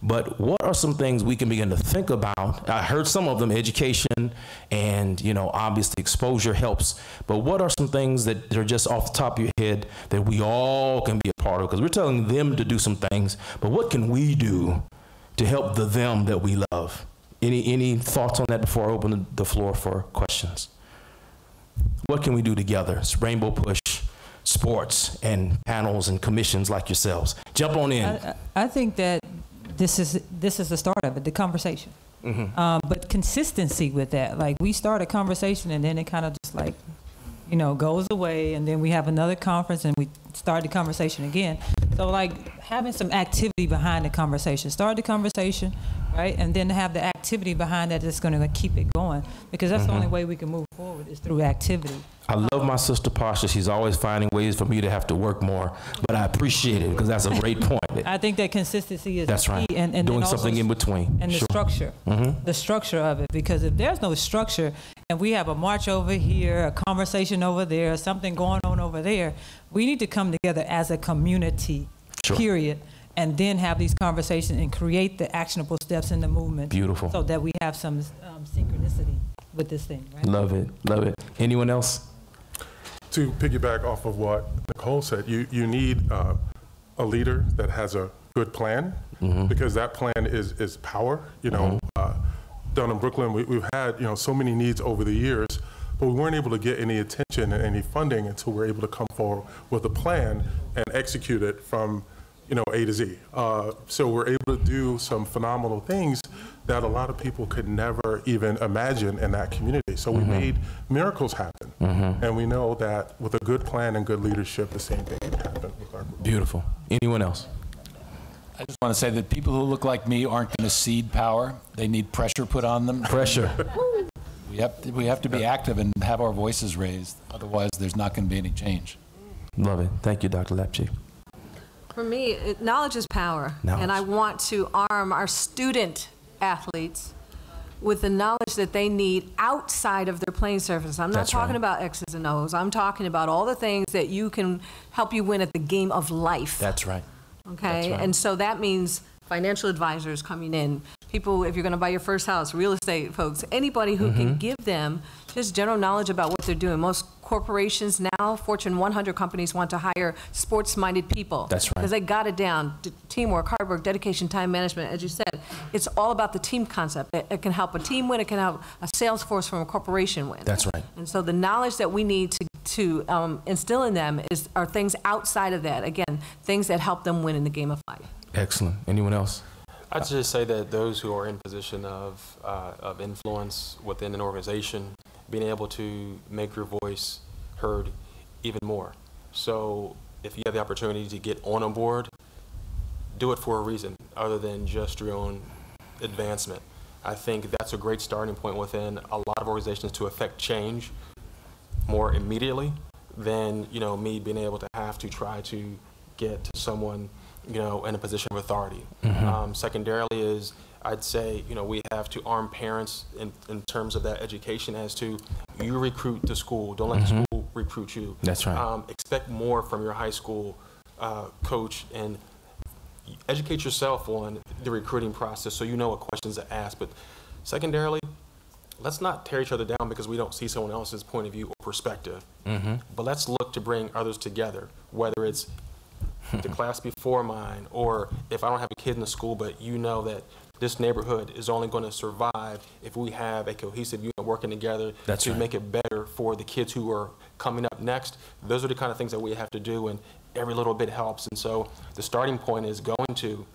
but what are some things we can begin to think about? I heard some of them, education and, obviously exposure helps, but what are some things that are just off the top of your head that we all can be a part of? Because we're telling them to do some things, but what can we do to help the them that we love? Any thoughts on that before I open the floor for questions? What can we do together? It's Rainbow Push, sports, and panels and commissions like yourselves. Jump on in. I think that this is the start of it, the conversation. But consistency with that. Like, we start a conversation and then it kind of just like, goes away, and then we have another conference and we start the conversation again. So like having some activity behind the conversation. Start the conversation, right? And then have the activity behind that that's going to keep it going, because that's the only way we can move forward is through activity. I love my sister Pasha. She's always finding ways for me to have to work more, but I appreciate it because that's a great point. I think that consistency is that's right. key, and doing something in between. And the structure, the structure of it, because if there's no structure and we have a march over here, a conversation over there, something going on over there, we need to come together as a community, period, and then have these conversations and create the actionable steps in the movement. Beautiful. So that we have some synchronicity with this thing, right? Love it, love it. Anyone else? To piggyback off of what Nicole said, you need a leader that has a good plan, because that plan is power. Down in Brooklyn, we've had so many needs over the years, but we weren't able to get any attention and any funding until we're able to come forward with a plan and execute it from A to Z. So we're able to do some phenomenal things that a lot of people could never even imagine in that community. So we made miracles happen. And we know that with a good plan and good leadership, the same thing can happen with our group. Beautiful. Anyone else? I just want to say that people who look like me aren't going to cede power. They need pressure put on them. Pressure. We have to be active and have our voices raised. Otherwise, there's not going to be any change. Love it. Thank you, Dr. Lapchi. For me, knowledge is power. Knowledge. And I want to arm our student athletes with the knowledge that they need outside of their playing surface. I'm not That's talking right. about X's and O's. I'm talking about all the things that you can help you win at the game of life. That's right. Okay, That's right. and so that means financial advisors coming in, people, if you're going to buy your first house, real estate folks, anybody who can give them just general knowledge about what they're doing. Most corporations now, Fortune 100 companies want to hire sports-minded people. That's right. Because they got it down. Teamwork, hard work, dedication, time management. As you said, it's all about the team concept. It can help a team win. It can help a sales force from a corporation win. That's right. And so the knowledge that we need to instill in them are things outside of that. Again, things that help them win in the game of life. Excellent. Anyone else? I'd just say that those who are in position of influence within an organization, being able to make your voice heard even more. So if you have the opportunity to get on a board, do it for a reason other than just your own advancement. I think that's a great starting point within a lot of organizations to affect change more immediately than me being able to have to try to get to someone in a position of authority. Secondarily is, I'd say, we have to arm parents in terms of that education as to, you recruit the school, don't let the school recruit you. That's right. Expect more from your high school coach, and educate yourself on the recruiting process so you know what questions to ask. But secondarily, let's not tear each other down because we don't see someone else's point of view or perspective. But let's look to bring others together, whether it's the class before mine, or if I don't have a kid in the school, but that this neighborhood is only going to survive if we have a cohesive unit working together to make it better for the kids who are coming up next. Those are the kind of things that we have to do, and every little bit helps. And so the starting point is going to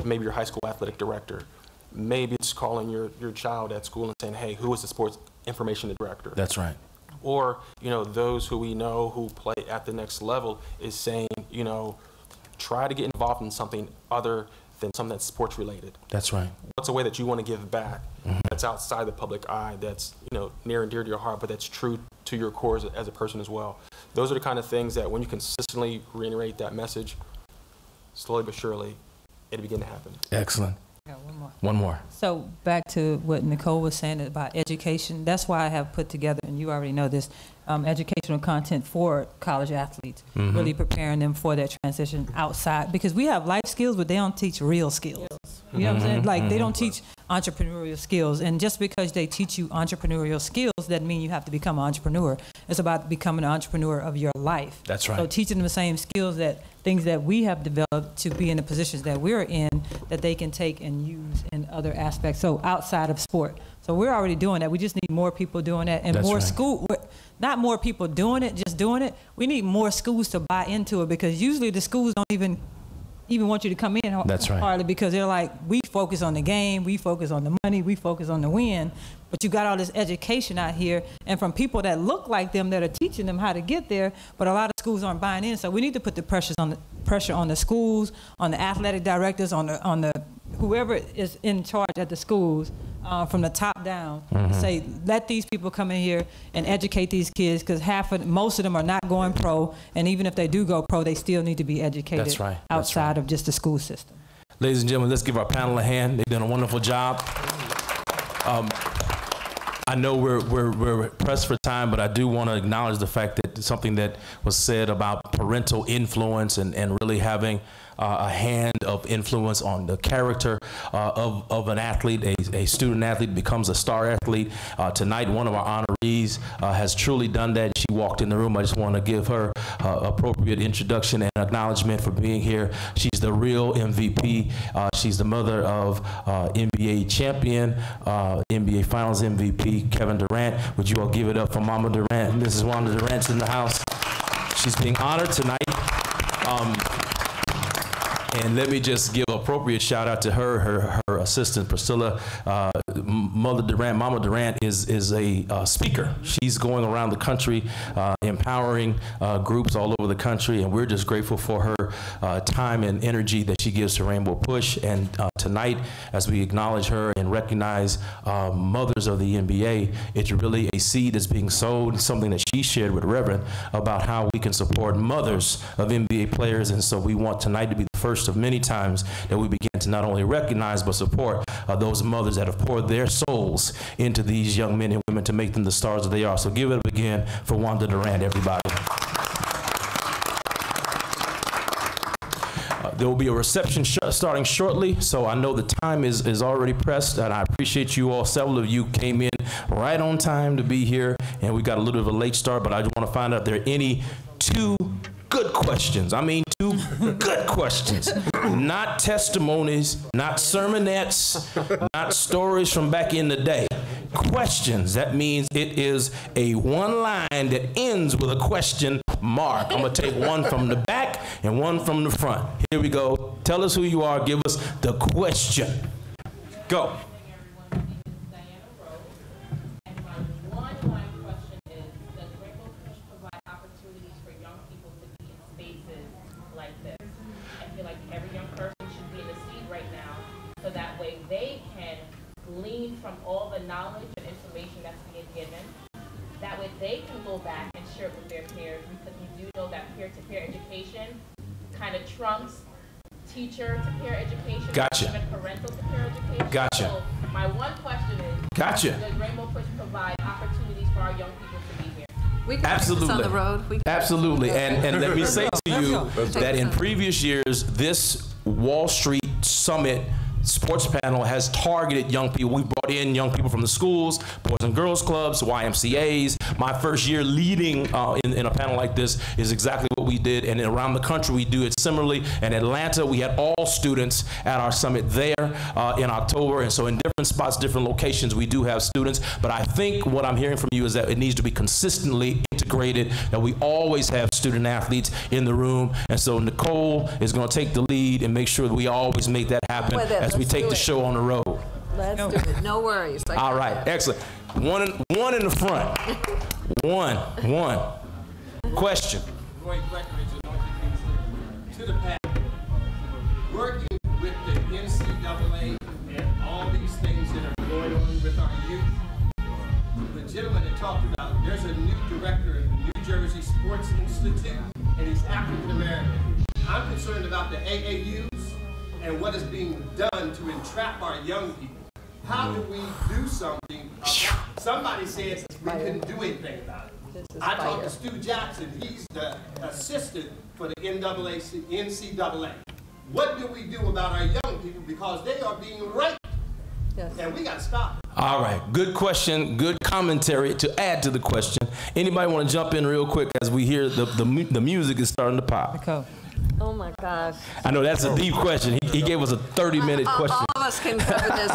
maybe your high school athletic director, maybe it's calling your child at school and saying, hey, who is the sports information director? That's right. Or, you know, those who we know who play at the next level is saying, you know, try to get involved in something other than something that's sports related. That's right. What's a way that you want to give back that's outside the public eye, that's, you know, near and dear to your heart, but that's true to your core as a person as well? Those are the kind of things that when you consistently reiterate that message, slowly but surely, it'll begin to happen. Excellent. Got one more. One more. So back to what Nicole was saying about education, that's why I have put together, and you already know this, educational content for college athletes, really preparing them for that transition outside, because we have life skills, but they don't teach real skills. You know what I'm saying? Like, they don't teach entrepreneurial skills, and just because they teach you entrepreneurial skills doesn't mean you have to become an entrepreneur. It's about becoming an entrepreneur of your life. That's right. So teaching them the same skills, that things that we have developed to be in the positions that we're in, that they can take and use in other aspects, so outside of sport. So we're already doing that. We just need more people doing that, and That's more right. not more people doing it, just doing it. We need more schools to buy into it, because usually the schools don't even want you to come in. That's right. Hardly, because they're like, we focus on the game, we focus on the money, we focus on the win, but you got all this education out here, and from people that look like them, that are teaching them how to get there, but a lot of schools aren't buying in. So we need to put the pressure on the schools, on the athletic directors, on the whoever is in charge at the schools, from the top down. Say, let these people come in here and educate these kids, because most of them are not going pro, and even if they do go pro, they still need to be educated. That's right. Outside of just the school system. Ladies and gentlemen, let's give our panel a hand. They've done a wonderful job. I know we're pressed for time, but I do want to acknowledge the fact that something that was said about parental influence and really having a hand of influence on the character of an athlete. A student athlete becomes a star athlete. Tonight, one of our honorees has truly done that. She walked in the room. I just want to give her appropriate introduction and acknowledgement for being here. She's the real MVP. She's the mother of NBA champion, NBA Finals MVP, Kevin Durant. Would you all give it up for Mama Durant? Mrs. Wanda Durant's in the house. She's being honored tonight. And let me just give appropriate shout out to her assistant, Priscilla. Mama Durant is a speaker. She's going around the country, empowering groups all over the country, and we're just grateful for her time and energy that she gives to Rainbow Push. And tonight, as we acknowledge her and recognize mothers of the NBA, it's really a seed that's being sowed, something that she shared with Reverend about how we can support mothers of NBA players. And so we want tonight to be the first of many times that we begin to not only recognize but support those mothers that have poured their souls into these young men and women to make them the stars that they are. So give it up again for Wanda Durant, everybody. There will be a reception starting shortly, so I know the time is already pressed, and I appreciate you all. Several of you came in right on time to be here, and we got a little bit of a late start, but I just want to find out if there are any two good questions. I mean, two good questions. Not testimonies, not sermonettes, not stories from back in the day. Questions. That means it is a one line that ends with a question mark. I'm going to take one from the back and one from the front. Here we go. Tell us who you are. Give us the question. Go. From all the knowledge and information that's being given. That way they can go back and share it with their peers, because we do know that peer-to-peer education kind of trumps teacher-to-peer education. Gotcha. Even parental-to-peer education. Gotcha. So my one question is, gotcha. Does Rainbow Push provide opportunities for our young people to be here? We can Absolutely. take this on the road. Absolutely. And let me say to you that in previous years, this Wall Street Summit sports panel has targeted young people. We brought in young people from the schools, Boys and Girls Clubs, YMCAs. My first year leading in a panel like this is exactly what we did, and around the country we do it similarly. In Atlanta, we had all students at our summit there in October, and so in different spots, different locations, we do have students. But I think what I'm hearing from you is that it needs to be consistently integrated, that we always have student athletes in the room, and so Nicole is going to take the lead and make sure that we always make that happen as we take the show on the road. Let's do it. No worries. All right, excellent. One in the front. One. Question. Roy Breckenridge, to the panel. Working with the NCAA and all these things that are going on with our youth, the gentleman that talked about, there's a new director of the New Jersey Sports Institute, and he's African American. I'm concerned about the AAUs and what is being done to entrap our young people. How do we do something? Somebody said we couldn't do anything about it. I talked to Stu Jackson. He's the assistant for the NCAA. What do we do about our young people because they are being raped? Yes. And we got to stop it. All right, good question, good commentary to add to the question. Anybody want to jump in real quick as we hear the music is starting to pop? Go. Oh my gosh. I know that's a deep question. He gave us a 30-minute question. All of us can cover this,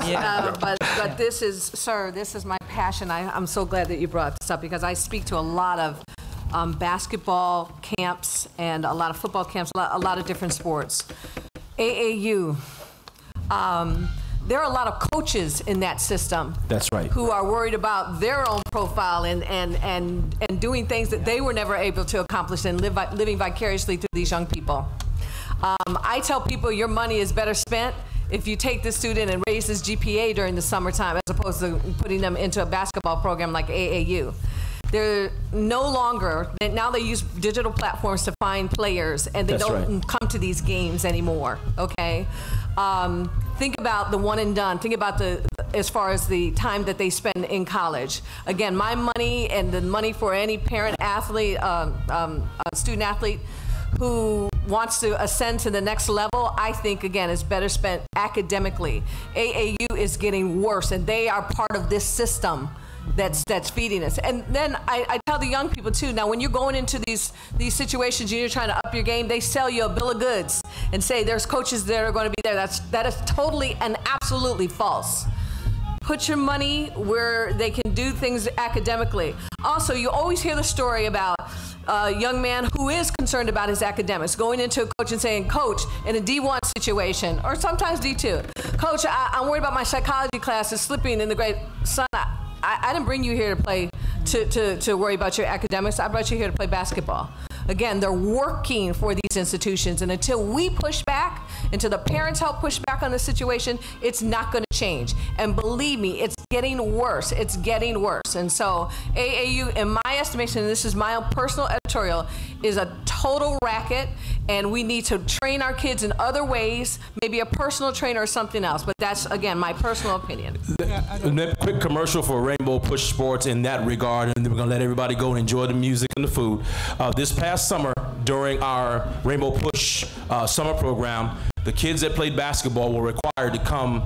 but this is, sir, this is my passion. I'm so glad that you brought this up because I speak to a lot of basketball camps and a lot of football camps, a lot of different sports. AAU. There are a lot of coaches in that system. That's right. Who are worried about their own profile and doing things that they were never able to accomplish and living vicariously through these young people. I tell people your money is better spent if you take the student and raise his GPA during the summertime as opposed to putting them into a basketball program like AAU. They're no longer, now they use digital platforms to find players and they don't come to these games anymore, okay? Think about the one and done. Think about as far as the time that they spend in college. Again, my money and the money for any parent athlete, student athlete who wants to ascend to the next level, I think, again, is better spent academically. AAU is getting worse and they are part of this system that's feeding us. And then I tell the young people too, now when you're going into these situations and you're trying to up your game, they sell you a bill of goods and say there's coaches that are going to be there. That is totally and absolutely false. Put your money where they can do things academically. Also, you always hear the story about a young man who is concerned about his academics, going into a coach and saying, Coach, in a D1 situation, or sometimes D2, Coach, I'm worried about my psychology class is slipping in the grade. Son, I didn't bring you here to play, to worry about your academics. I brought you here to play basketball. Again, they're working for these institutions, and until we push back, until the parents help push back on the situation, it's not going to change. And believe me, it's getting worse. It's getting worse. And so AAU, in my estimation, and this is my own personal editorial, is a total racket, and we need to train our kids in other ways, maybe a personal trainer or something else. But that's, again, my personal opinion. Quick commercial for Rainbow Push Sports in that regard, and then we're going to let everybody go and enjoy the music and the food. This past summer, during our Rainbow Push summer program, the kids that played basketball were required to come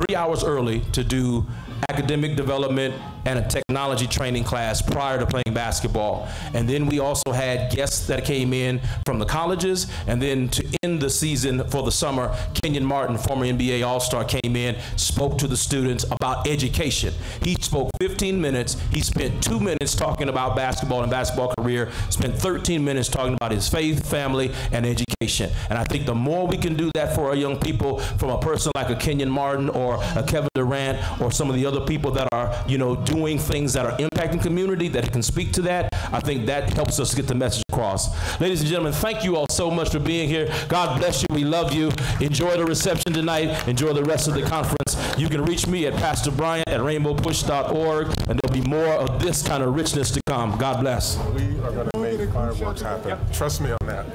3 hours early to do academic development and a technology training class prior to playing basketball. And then we also had guests that came in from the colleges, and then to end the season for the summer, Kenyon Martin, former NBA All-Star, came in, spoke to the students about education. He spoke 15 minutes. He spent 2 minutes talking about basketball and basketball career, spent 13 minutes talking about his faith, family, and education. And I think the more we can do that for our young people, from a person like a Kenyon Martin or a Kevin Durant or some of the other people that are, doing things that are impacting community that can speak to that, I think that helps us get the message across. Ladies and gentlemen, thank you all so much for being here. God bless you. We love you. Enjoy the reception tonight. Enjoy the rest of the conference. You can reach me at Pastor Bryant at rainbowpush.org, and there'll be more of this kind of richness to come. God bless. We are going to make fireworks happen. Yep. Trust me on that.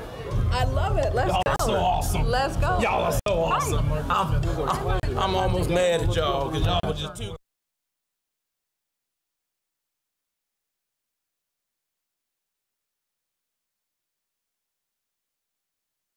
I love it. Let's go. Y'all are so awesome. Let's go. Y'all are so awesome. I'm almost mad at y'all because y'all were just too